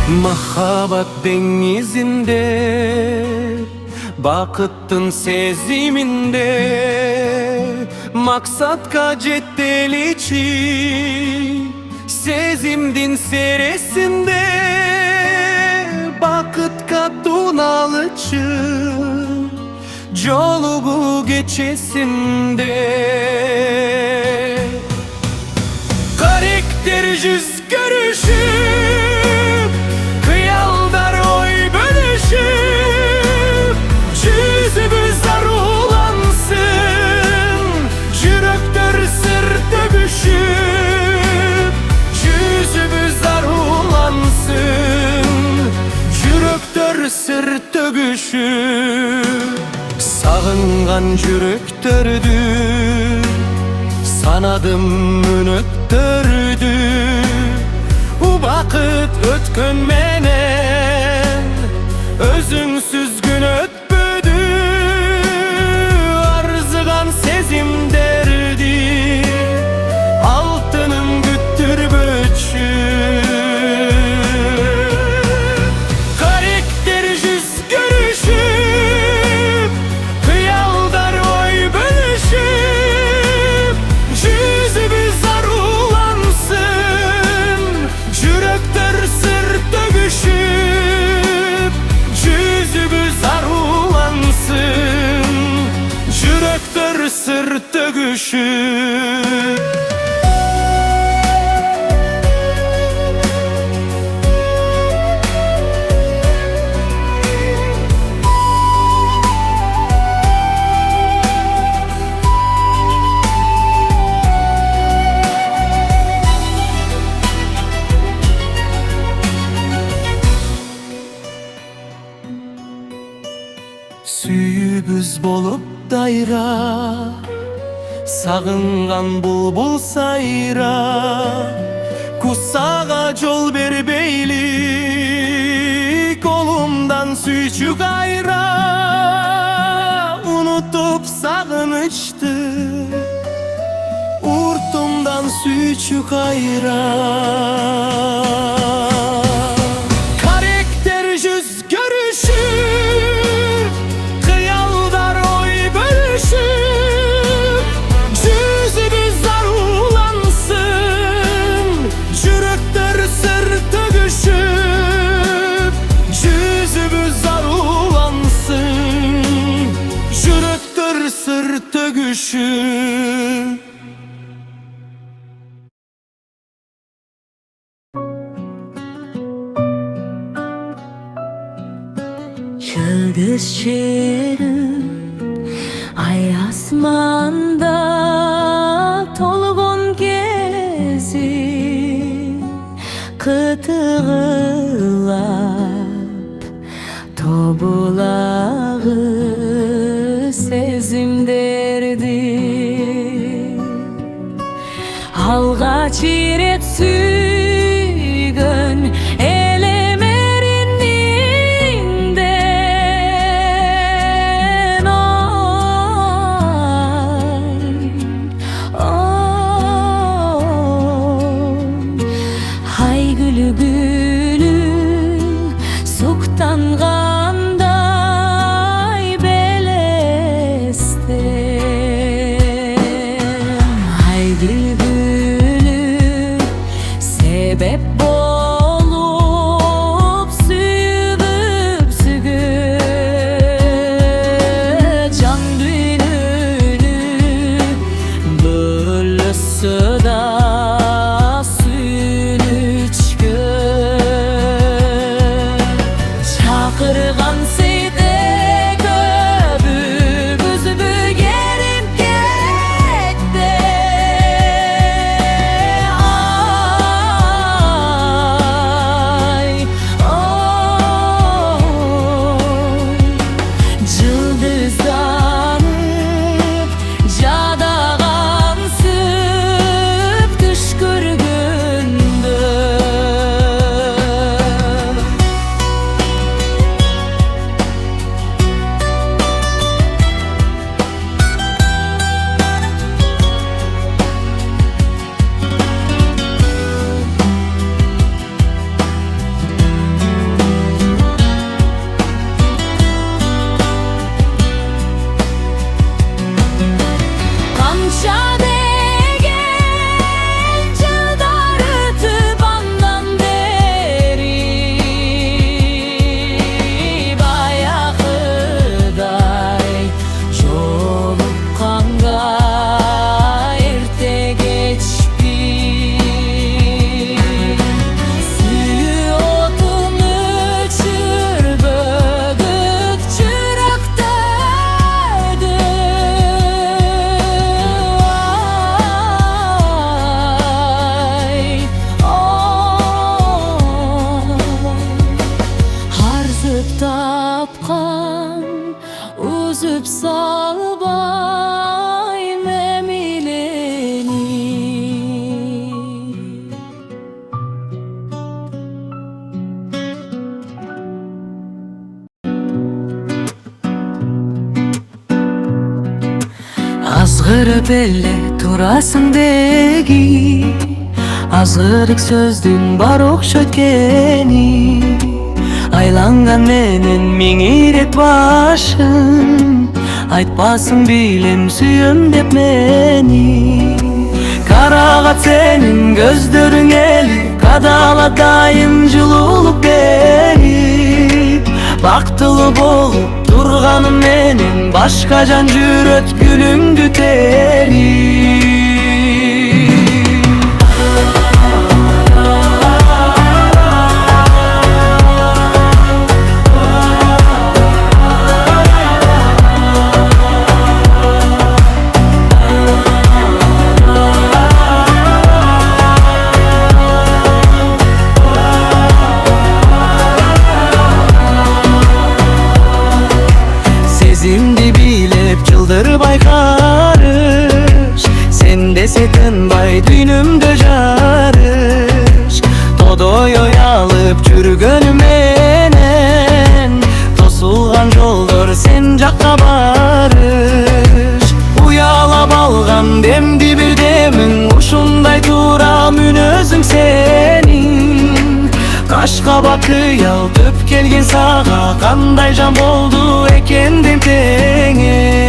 Mahabat denizinde, bakıttın seziminde, maksatka ceddeliçi, sezimdin seresinde, bakıtka dunalıçı, jolugu geçesinde. Karakter yüz görüşüp, kıyaldar oy bölüşüp, yüzümüz arulansın, yürekler sır dövüşüp, yüzümüz arulansın, yürekler sır dövüşüp. Sağıngan yüreklerdi, sanadım ünöktördy. Bu vakit ötkön menen, özüңsüz gün ötpödü. Arzıgan sezim derdi, altınım güttürböçü. Karakter yüz görüşüp, kıyaldar oy bölüşüp, yüzümüz arulansın, yürekler sır dövüşüp, yüzümüz arulansın, yürekler sır dövüşüp. Sүйүбүз болуп дайра, сагынган булбул сайра. Кусага жол бербейли, колумдан сүйчү кайра. Унутуп сагынычты, уртумдан сүйчү кайра. Karakter yüz görüşüp, kıyaldar oy bölüşüp, yüzümüz arulansın, yürekler sır dövüşüp, yüzümüz arulansın, yürekler sır dövüşüp. Yıldız şirin ay asmanda tolgun gezi, kıtığılap tobulağı sezim derdi. Alga çirek süygön sebep olup süyüdüp sügü, can düğününü bölüsü da sünüçkü. Çakırgan seyde köbü gözümü gerip ketdi. Çağırıp elle turasın degi Azgırık sözdün bar okşötkeni Aylangan menen miңiret başım Айтпасын билем сүйөм деп мени Карагат сенин көздөрүң эли Кадала дайым жылуулук берип Бактылуу болуп турганым менен Башка жан жүрөт гүлүңдү терип Сезимди билеп жылдыр байкарыш Сенде сетинбай дүйнүмдө жарыш Тодой оялып жүргөнүм менен Тосулган жолдор сен жакка барыш Уялап алган демди бир демиң Ушундай туура мүнөзүң сенин Кашкаба кыял төп келген сага Кандай жан болду экендим теңең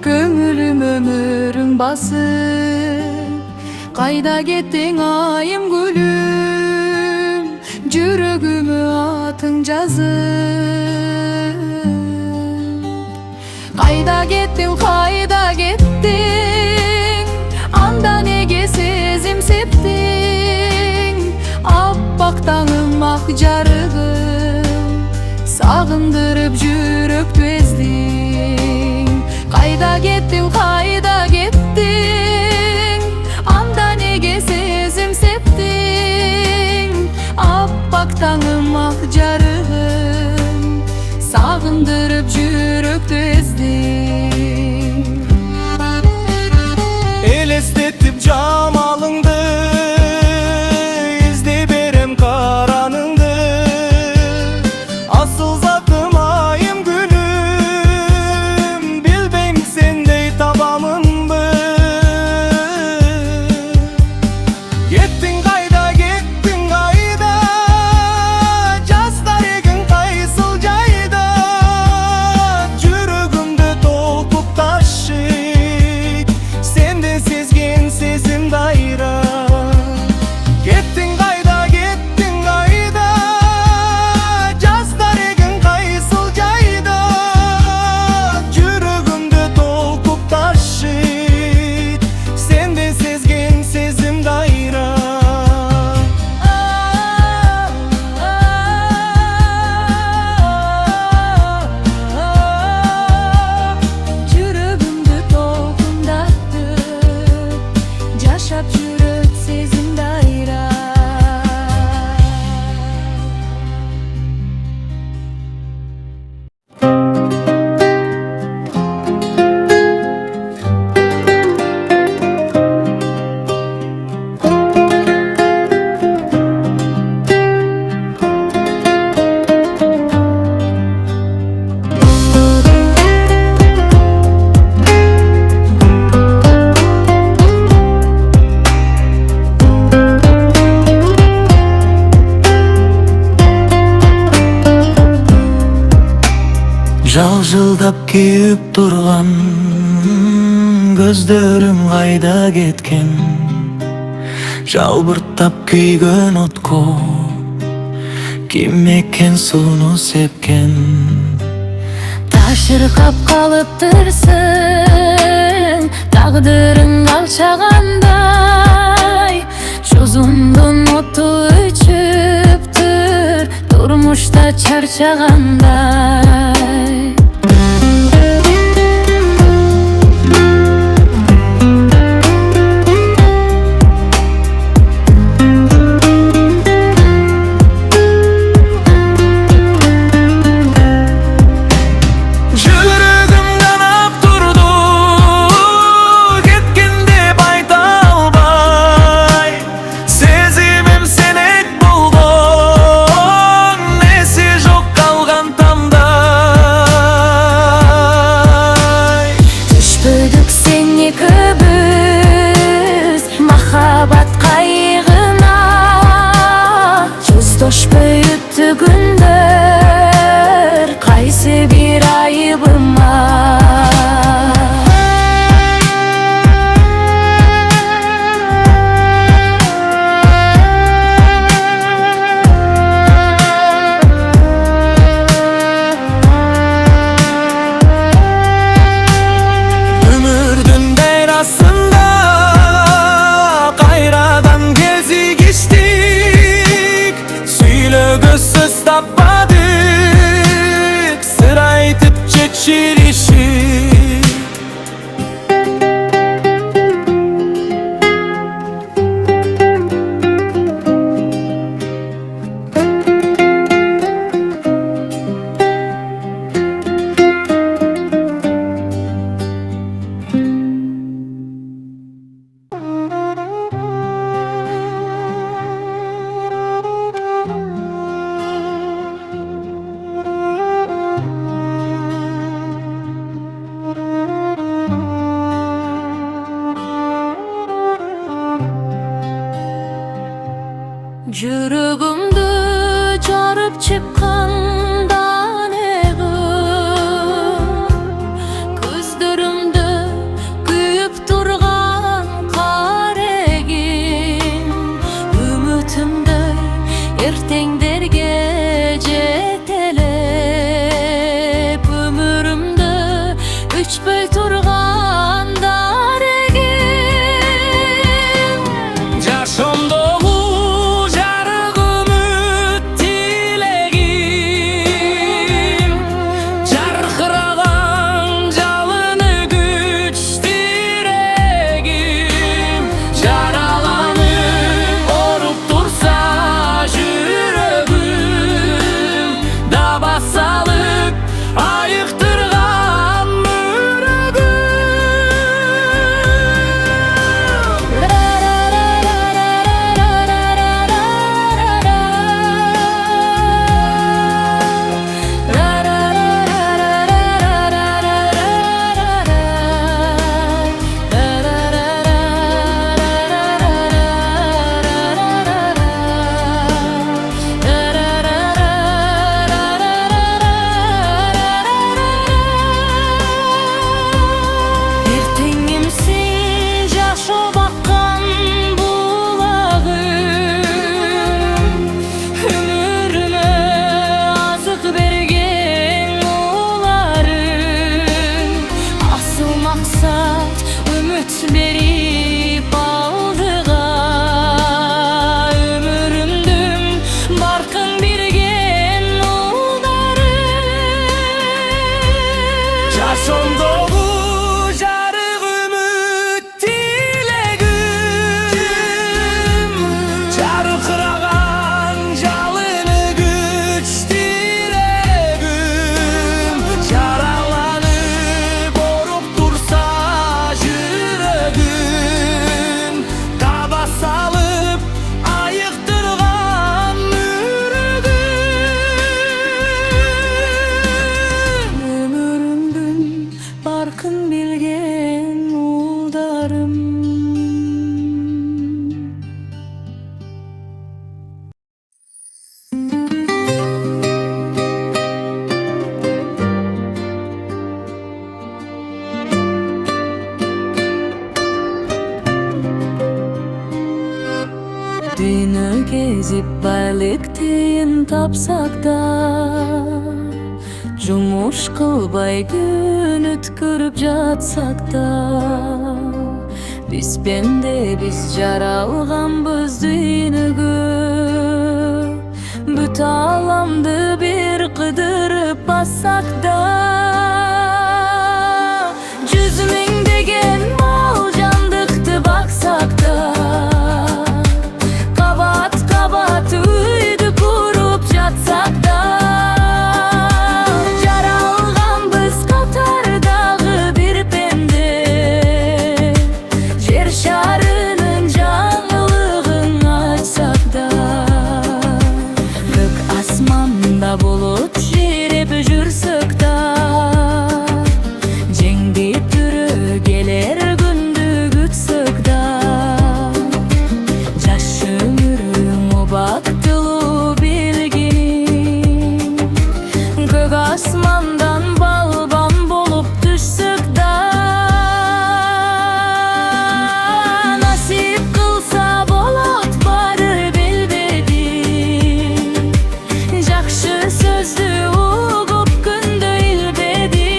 Көңілім өмірім басып, қайда кеттің айым гүлім, жүрегіме атың жазып. Қайда кеттің, қайда кеттің, анда неге сезім септің? Аппақ таңым, ақ жарығым, сағындырып жүректі ездің. Қайда кеттің, қайда кеттің, анда неге сезім септің? Аппақ таңым, ақ жарығым, сағындырып жүректі ездің. Елестетіп жамалыңды, ізде берем қараныңды. Асыл затым айым гүлім, білбейм сендей табамынбы. Кеттің қайда, кеттің қайда, жастар егін қайсыл жайда. Жүрегімді толқып ташит, сенде сезген сезім дайра. Кеттің қайда, кеттің қайда, жастар егін қайсыл жайда. Жүрегімді толқып ташит, сенде сезген сезім дайра. Жүрегімді толқындатып, жашап жүрек сезім дайра. Жалжылдап күйіп тұрған көздерің қайда кеткен? Жалбырттап күйген отко кім екен суны сепкен? Ташырқап қалыптырсың, тағдырың алшағандай. Жүзіңдің оты өшіп тұр, тұрмышта чарчағандай. Жүрегім қанап тұрды, кеткенде байта албай. Сезімім сенек болған, несі жоқ қалған таңдай. Түшпөдік сен екібіз, махаббат қайығына. Жүздошпай өтті күндер, қайсы бір айыбыма. Өмірдің дайрасы Ümit berip aldığa ömürümdün barkın birgen uldarım. Yaşamdagı jarık ümit tilegim, jarkıragan jalyny güç dilegim. Jaralanyp orup tursa jüregim, kaba salıp ayıktırgan yüregim. Ömürümdün barkın bilgen uldarım. Dünyü gezip baylık tiyin tapsak da Cumuş kılbay gün ötkürüp jatsak da Biz bende biz jaralganbız dünyügü Büt alamdı bir kıdırıp bassak da Yüz ming degen mal jandıktı baksak da Kabat kabat uydu kurup jatsak da Jaralganbız Katardağı bir pende Jer şarının жаңылыгын açsak da Gök asmanda bulut jirep jürsek da Jеңди türü geler gündü gütsek da Жаш ömürüm baktılуу bilgin Gök asmandan balban bolup düşsek da Nasip kılsa bolot barı bilbedik Jakşı sözdü ugup kündü ilbedik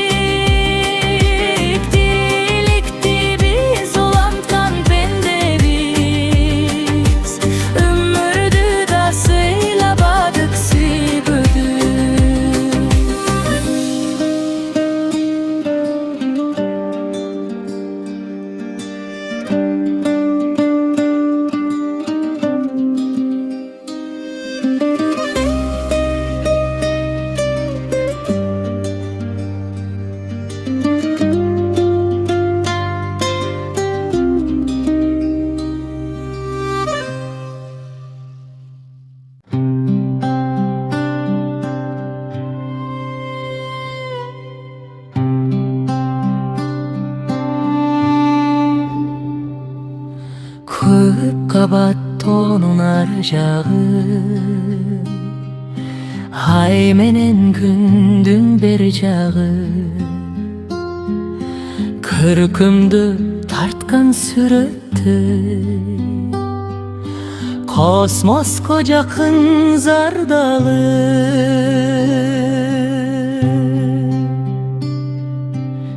Tilikti biz ulantkan pendebiz Ömürdü da sıylabadık süybüdük Köp kabat tonun arjağı Ay menen gündün beri jağı Kırkımdı tartkan süretті Kosmosko jakın zardalı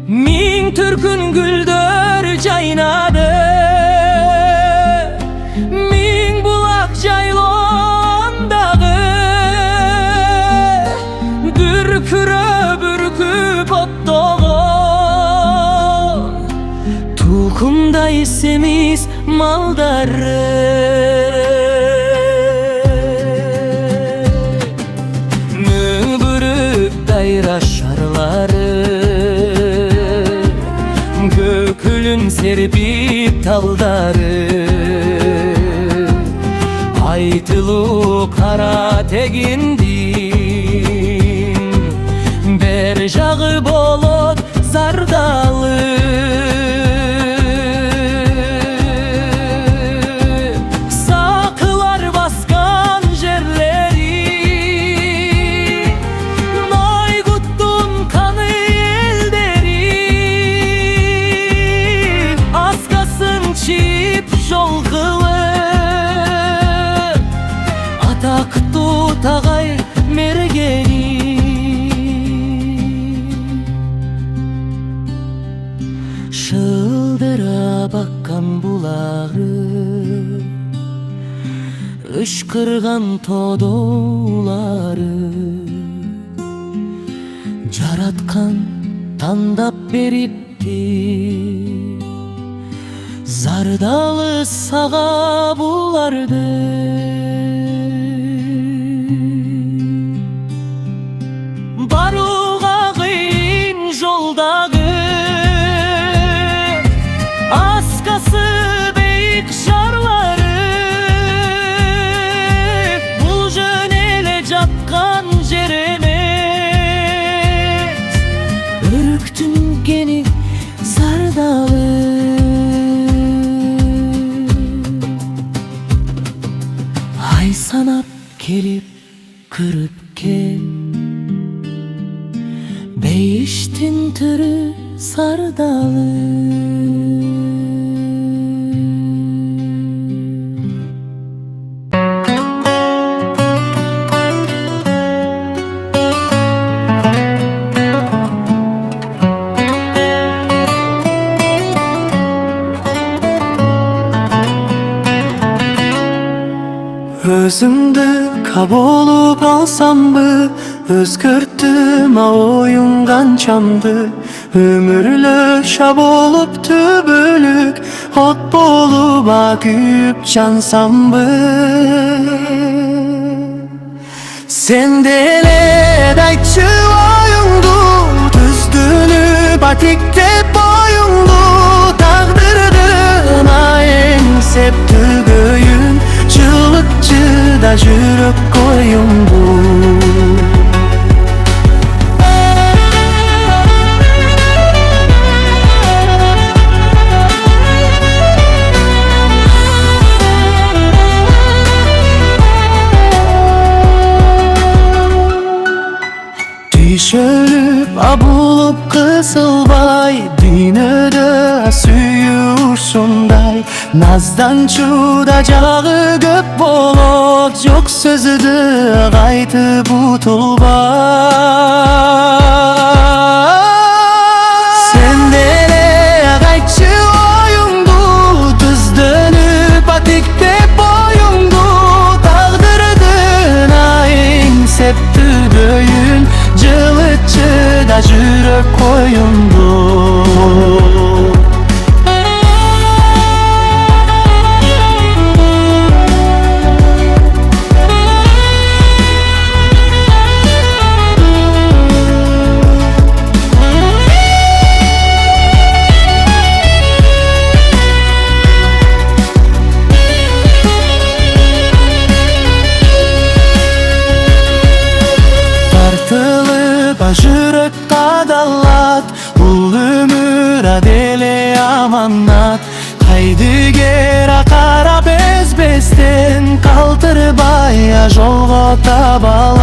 Ming türkün güldür jaynadı Ming bulak jaylondağı Gürküröp ürküp ottoğun Tukumday semiz maldarı Mübürüp dayra şarları Gökülün serpip talları Aytılуу kara tegindin Ber jagı bolot zardalı Sakılar baskan jerleri Noyguttun kanı elderi Askasın çip jol kılıp Atak tutagay mergeni Şıldıra bakkan bulары, ышкырган тодолары, жараткан тандап берипти, зардалы сага буларды. Баруга кыйын жолдагы, аскасы бейик шарлары, бул жөн эле жапкан жер эмес, өрүктүн кени зардалы. Ай санап келип кырып кел, бейиштин түрү сардалы. Өзүмдү кабылып алсамбы, өзгөрттүм оюн канчамды. Өмүрлө шаболуп түбөлүк, от болуп күйүп жансамбы. Сен деле айтчы оюңду, түздүнүп атиктеп боюңду. Тагдырдын эңсеп түгөйүн, жылытчыда жүрөк коюңду. Düşölüp abulup kısılbay, dünödö sүйүү ушундай. Наздан чудажагы көп болот, жок сөзүдө кайтып утулбай. Сен деле айтчы оюңду, түздөнүп атиктеп боюңду. Тагдырдын эңсеп түгөйүн, жылытчыда жүрөк коюңду. Жүрөк кадалат, бул өмүр деле аманат. Кайдыгер карап өзбестен, калтырбай жолго табалат.